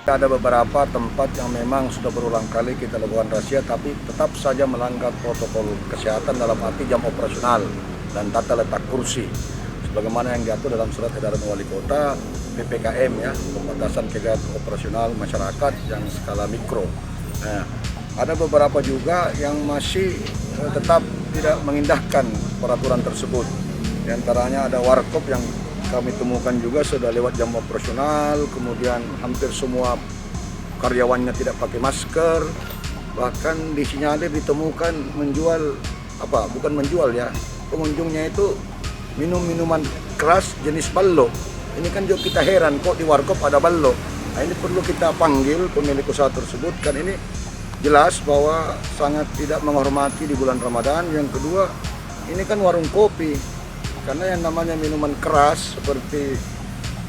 Ada beberapa tempat yang memang sudah berulang kali kita lakukan razia, tapi tetap saja melanggar protokol kesehatan dalam arti jam operasional dan tata letak kursi. Sebagaimana yang diatur dalam surat edaran wali kota PPKM ya, pembatasan kegiatan operasional masyarakat yang skala mikro. Nah, ada beberapa juga yang masih tetap tidak mengindahkan peraturan tersebut. Di antaranya ada warkop yang kami temukan juga sudah lewat jam operasional, kemudian hampir semua karyawannya tidak pakai masker, bahkan disinyalir ditemukan menjual bukan menjual ya, pengunjungnya itu minum minuman keras jenis ballo. Ini kan juga kita heran kok di warkop ada ballo. Nah, ini perlu kita panggil pemilik usaha tersebut, kan ini jelas bahwa sangat tidak menghormati di bulan Ramadan. Yang kedua, ini kan warung kopi. Karena yang namanya minuman keras seperti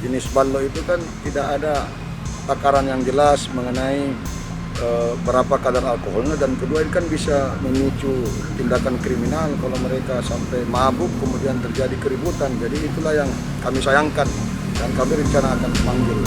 jenis ballo itu kan tidak ada takaran yang jelas mengenai berapa kadar alkoholnya, dan kedua ini kan bisa memicu tindakan kriminal kalau mereka sampai mabuk kemudian terjadi keributan. Jadi itulah yang kami sayangkan dan kami rencana akan memanggil.